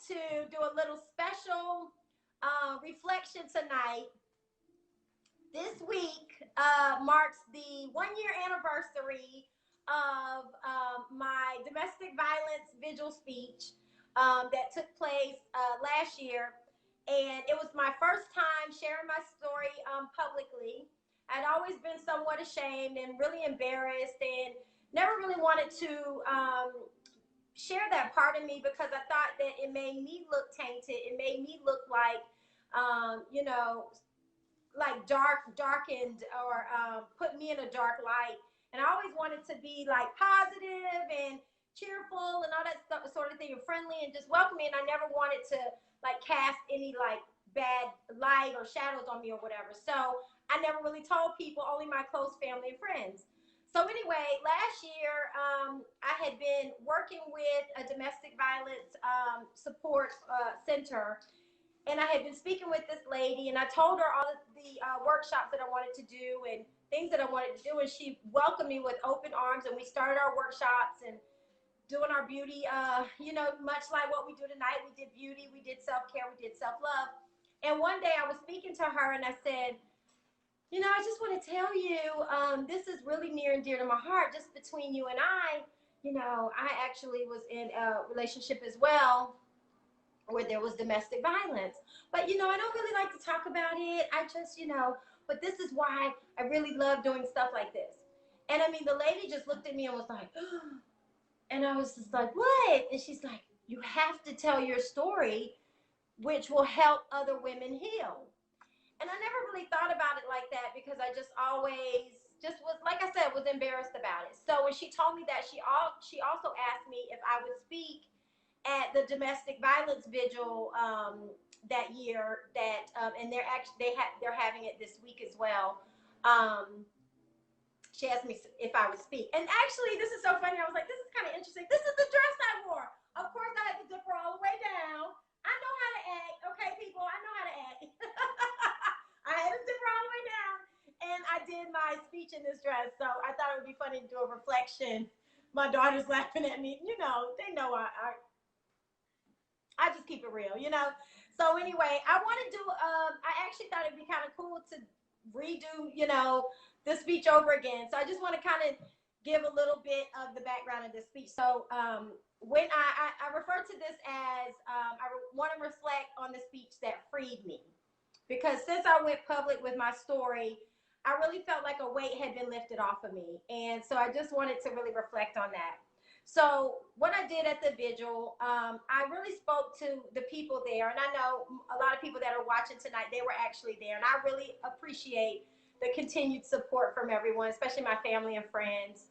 to do a little special reflection tonight. This week marks the 1 year anniversary of my domestic violence vigil speech that took place last year. And it was my first time sharing my story publicly. I'd always been somewhat ashamed and really embarrassed and never really wanted to share that part of me because I thought that it made me look tainted. It made me look like, you know, like darkened or put me in a dark light. And I always wanted to be like positive and cheerful and all that stuff, sort of thing, and friendly and just welcoming. I never wanted to like cast any like bad light or shadows on me or whatever. So I never really told people, only my close family and friends. So anyway, last year I had been working with a domestic violence support center, and I had been speaking with this lady, and I told her all of the workshops that I wanted to do and things that I wanted to do, and she welcomed me with open arms, and we started our workshops and doing our beauty, you know, much like what we do tonight. We did beauty, we did self-care, we did self-love. And one day I was speaking to her, and I said, you know, I just want to tell you, this is really near and dear to my heart, just between you and I. You know, I actually was in a relationship as well where there was domestic violence. But, you know, I don't really like to talk about it. I just, you know, but this is why I really love doing stuff like this. And I mean, the lady just looked at me and was like, and I was just like, what? And she's like, you have to tell your story, which will help other women heal. And I never really thought about it like that because I just always just was, like I said, was embarrassed about it. So when she told me that, she also asked me if I would speak at the domestic violence vigil that year. That and they're having it this week as well. She asked me if I would speak, and actually, this is so funny. I was like, this is kind of interesting. This is the dress I wore. Of course, I had the zipper all the way down. I know how to act, okay, people. I know how to act. I had a zipper all the way down, and I did my speech in this dress. So I thought it would be funny to do a reflection. My daughter's laughing at me. You know, they know I just keep it real, you know. So anyway, I want to do. I actually thought it'd be kind of cool to redo, you know, the speech over again. So I just want to kind of give a little bit of the background of this speech. So when I refer to this as I want to reflect on the speech that freed me, because since I went public with my story, I really felt like a weight had been lifted off of me, and so I just wanted to really reflect on that. So what I did at the vigil, I really spoke to the people there, and I know a lot of people that are watching tonight, they were actually there, and I really appreciate the continued support from everyone, especially my family and friends.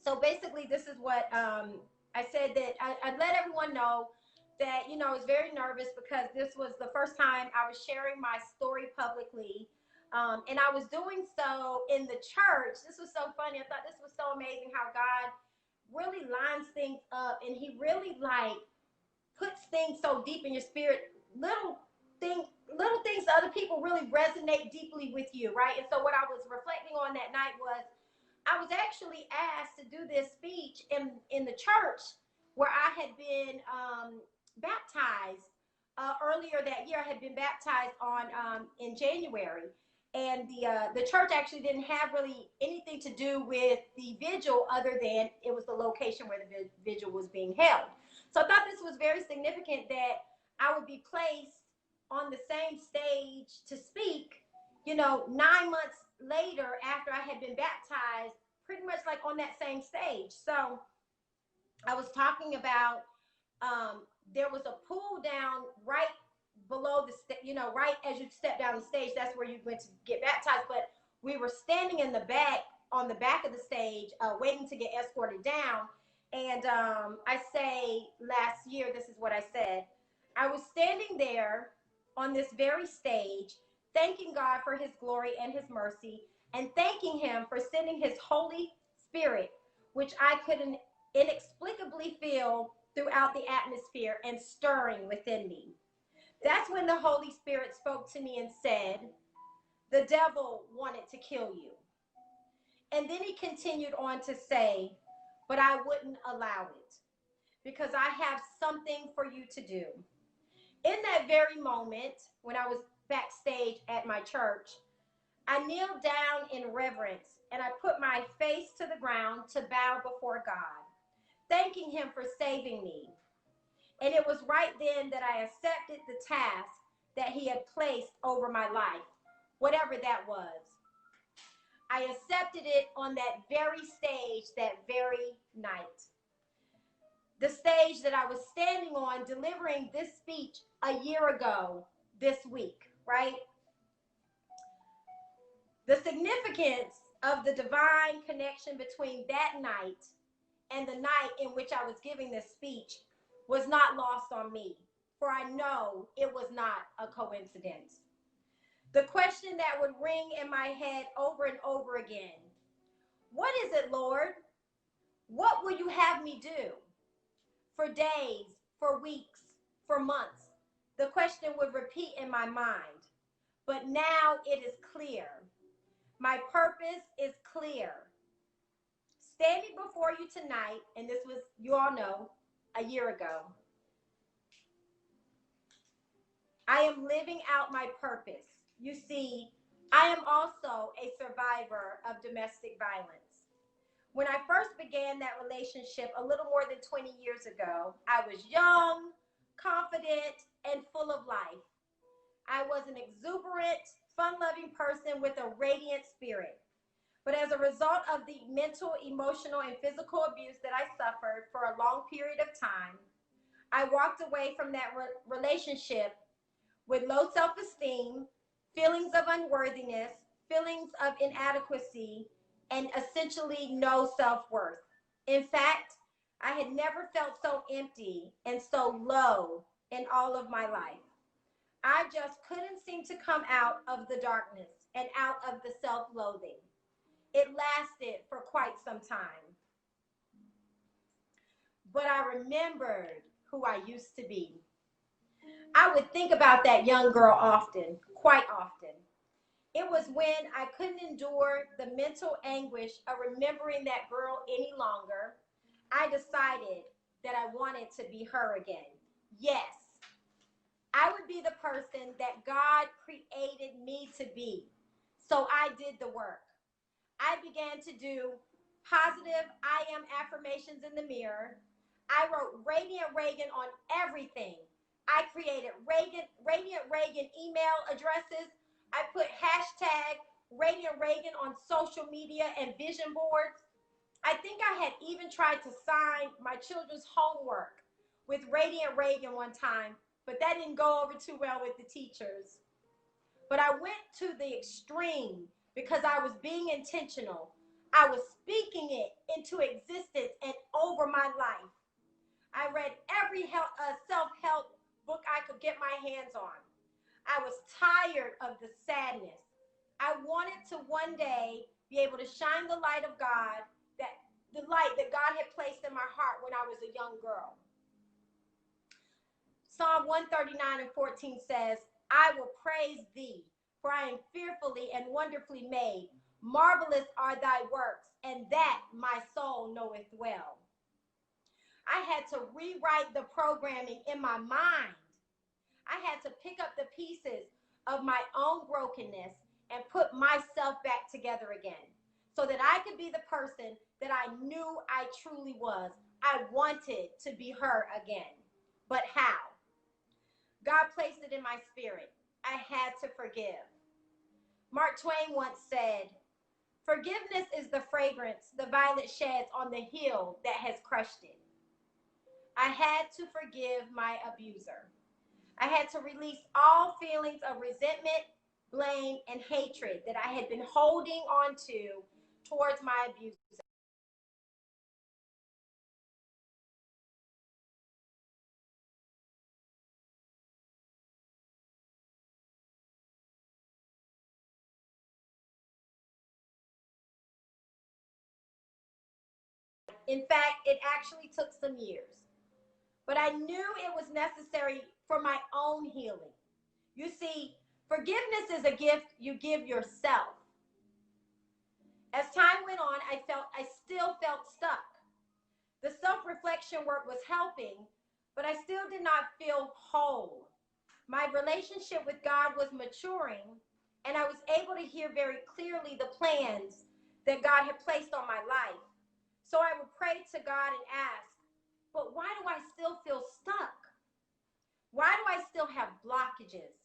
So basically, this is what I said, that I'd let everyone know that, you know, I was very nervous because this was the first time I was sharing my story publicly. And I was doing so in the church. This was so funny. I thought this was so amazing how God really lines things up, and he really like puts things so deep in your spirit. Little things that other people really resonate deeply with you, right? And so what I was reflecting on that night was I was actually asked to do this speech in the church where I had been baptized earlier that year. I had been baptized in January. And the church actually didn't have really anything to do with the vigil other than it was the location where the vigil was being held. So I thought this was very significant that I would be placed on the same stage to speak, you know, 9 months later after I had been baptized, pretty much like on that same stage. So I was talking about there was a pool down right below you know, right as you step down the stage. That's where you went to get baptized. But we were standing in the back, on the back of the stage, waiting to get escorted down. And I say last year, this is what I said. I was standing there on this very stage, thanking God for his glory and his mercy, and thanking him for sending his Holy Spirit, which I could inexplicably feel throughout the atmosphere and stirring within me. That's when the Holy Spirit spoke to me and said, the devil wanted to kill you. And then he continued on to say, but I wouldn't allow it. because I have something for you to do. In that very moment, when I was backstage at my church, I kneeled down in reverence and I put my face to the ground to bow before God, thanking him for saving me. And it was right then that I accepted the task that he had placed over my life, whatever that was. I accepted it on that very stage, that very night. The stage that I was standing on delivering this speech a year ago this week, right? The significance of the divine connection between that night and the night in which I was giving this speech was not lost on me, for I know it was not a coincidence. The question that would ring in my head over and over again, what is it, Lord? What will you have me do? For days, for weeks, for months, the question would repeat in my mind. But now it is clear. My purpose is clear. Standing before you tonight, and this was, you all know, a year ago, I am living out my purpose. You see, I am also a survivor of domestic violence. When I first began that relationship a little more than 20 years ago, I was young, confident, and full of life. I was an exuberant, fun-loving person with a radiant spirit. But as a result of the mental, emotional, and physical abuse that I suffered for a long period of time, I walked away from that relationship with low self-esteem, feelings of unworthiness, feelings of inadequacy, and essentially no self-worth. In fact, I had never felt so empty and so low in all of my life. I just couldn't seem to come out of the darkness and out of the self-loathing. It lasted for quite some time. But I remembered who I used to be. I would think about that young girl often, quite often. It was when I couldn't endure the mental anguish of remembering that girl any longer, I decided that I wanted to be her again. Yes, I would be the person that God created me to be. So I did the work. I began to do positive I am affirmations in the mirror. I wrote Radiant Reagan on everything. I created Radiant Reagan email addresses. I put hashtag Radiant Reagan on social media and vision boards. I think I had even tried to sign my children's homework with Radiant Reagan one time, but that didn't go over too well with the teachers. But I went to the extreme because I was being intentional. I was speaking it into existence and over my life. I read every self-help book I could get my hands on. I was tired of the sadness. I wanted to one day be able to shine the light of God, the light that God had placed in my heart when I was a young girl. Psalm 139:14 says, I will praise thee, for I am fearfully and wonderfully made. Marvelous are thy works, and that my soul knoweth well. I had to rewrite the programming in my mind. I had to pick up the pieces of my own brokenness and put myself back together again so that I could be the person that I knew I truly was. I wanted to be her again. But how? God placed it in my spirit. I had to forgive. Mark Twain once said, forgiveness is the fragrance the violet sheds on the hill that has crushed it. I had to forgive my abuser. I had to release all feelings of resentment, blame, and hatred that I had been holding on to towards my abuser. In fact, it actually took some years. But I knew it was necessary for my own healing. You see, forgiveness is a gift you give yourself. As time went on, I still felt stuck. The self-reflection work was helping, but I still did not feel whole. My relationship with God was maturing, and I was able to hear very clearly the plans that God had placed on my life. So I would pray to God and ask, but why do I still feel stuck? Why do I still have blockages?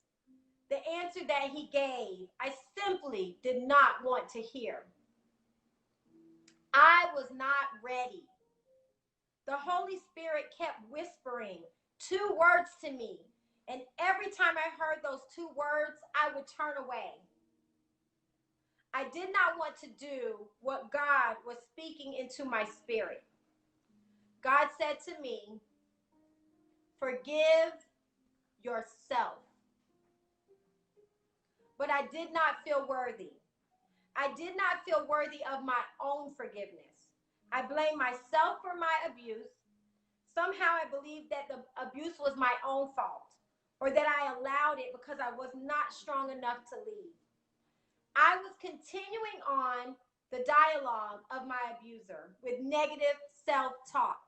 The answer that he gave, I simply did not want to hear. I was not ready. The Holy Spirit kept whispering 2 words to me. And every time I heard those 2 words, I would turn away. I did not want to do what God was speaking into my spirit. God said to me, forgive yourself. But I did not feel worthy. I did not feel worthy of my own forgiveness. I blamed myself for my abuse. Somehow I believed that the abuse was my own fault, or that I allowed it because I was not strong enough to leave. I was continuing on the dialogue of my abuser with negative self-talk.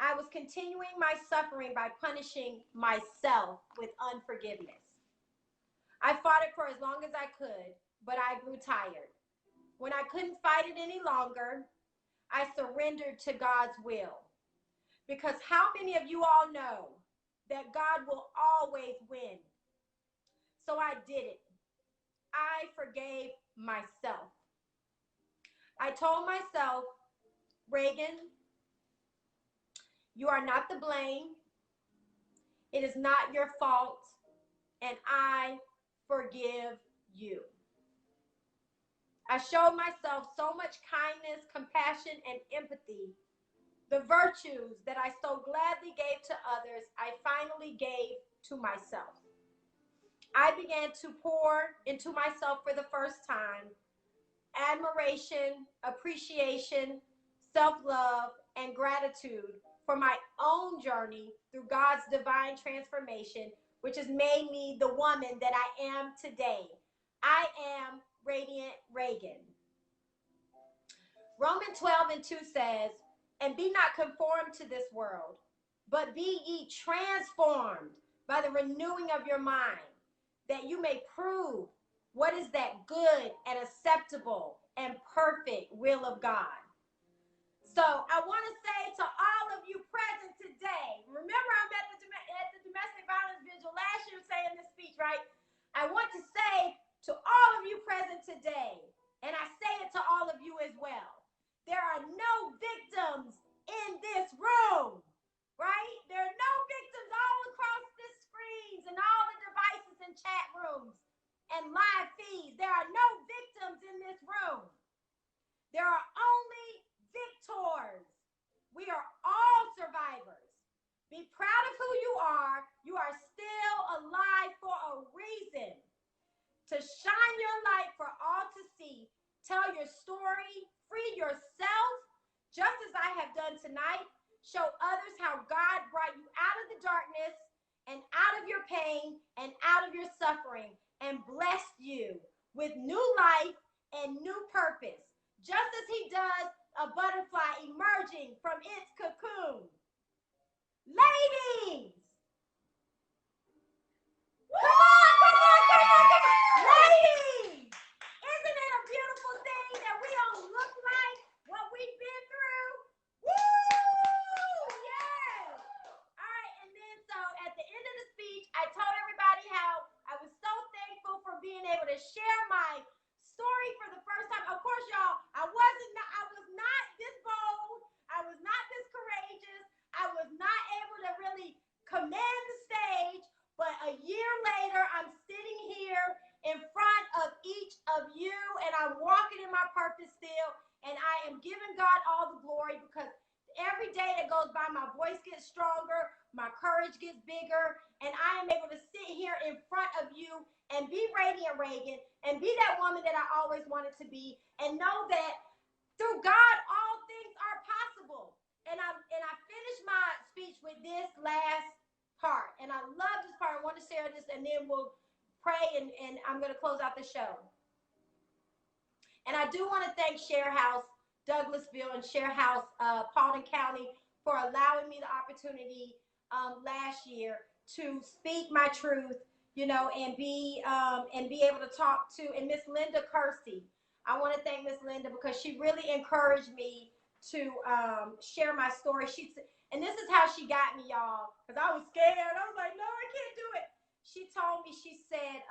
I was continuing my suffering by punishing myself with unforgiveness. I fought it for as long as I could, but I grew tired. When I couldn't fight it any longer, I surrendered to God's will. Because how many of you all know that God will always win? So I did it. I forgave myself. I told myself, Reagan, you are not to blame. It is not your fault, and I forgive you. I showed myself so much kindness, compassion, and empathy. The virtues that I so gladly gave to others, I finally gave to myself. I began to pour into myself for the first time admiration, appreciation, self-love, and gratitude for my own journey through God's divine transformation, which has made me the woman that I am today. I am Radiant Reagan. Romans 12:2 says, and be not conformed to this world, but be ye transformed by the renewing of your mind, that you may prove what is that good and acceptable and perfect will of God. So I want to say to all of you present today, remember I'm at the Domestic Violence Vigil last year saying this speech, right? I want to say to all of you present today, and I say it to all of you as well, there are no victims in this room, right? There are no victims all across the screens and all the devices and chat rooms and live feeds. There are no victims in this room. There are only victors. We are all survivors. Be proud of who you are. You are still alive for a reason. To shine your light for all to see. Tell your story. Free yourself, just as I have done tonight. Show others how God brought you out of the darkness and out of your pain and out of your suffering and blessed you with new life and new purpose, just as he does a butterfly emerging from its cocoon. Ladies! Come on, come on, come on, come on. Ladies! Isn't it a beautiful thing that we don't look like what we've been through? Woo! Yes! All right, and then so at the end of the speech, I told everybody how I was so thankful for being able to share my story for the first time. Of course, y'all, I was not this bold. I was not this courageous. I was not able to really command the stage. But a year later, I'm sitting here in front of each of you, and I'm walking in my purpose still, and I am giving God all the glory, because every day that goes by, my voice gets stronger, my courage gets bigger, and I am able to sit here in front of you and be Radiant Reagan and be that woman that I always wanted to be, and know that through God, all things are possible. And I finished my speech with this last part, and I love this part. I want to share this, and then we'll pray, and I'm going to close out the show. And I do want to thank ShareHouse Douglasville and ShareHouse, Paulding County, for allowing me the opportunity last year to speak my truth, you know, and be able to talk to. And Miss Linda Kersey, I want to thank Miss Linda because she really encouraged me to share my story. And this is how she got me, y'all, because I was scared. I was like, no, I can't do it. She told me, she said,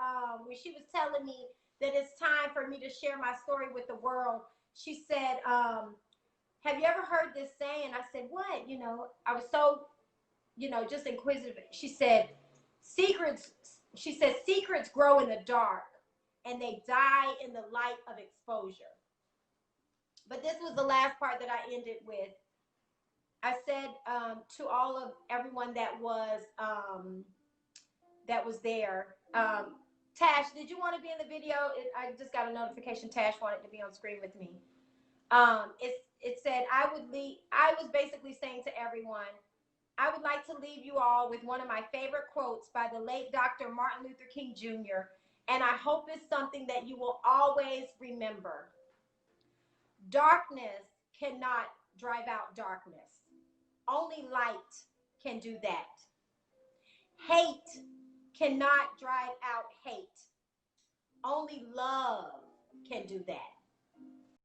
when she was telling me that it's time for me to share my story with the world, she said, have you ever heard this saying? I said, what? You know, I was so, you know, just inquisitive. She said, secrets grow in the dark and they die in the light of exposure. But this was the last part that I ended with. I said to all of everyone that was there, Tash, did you want to be in the video? I just got a notification Tash wanted to be on screen with me. It said I was basically saying to everyone, I would like to leave you all with one of my favorite quotes by the late Dr. Martin Luther King Jr., and I hope it's something that you will always remember. Darkness cannot drive out darkness. Only light can do that. Hate cannot drive out hate. Only love can do that.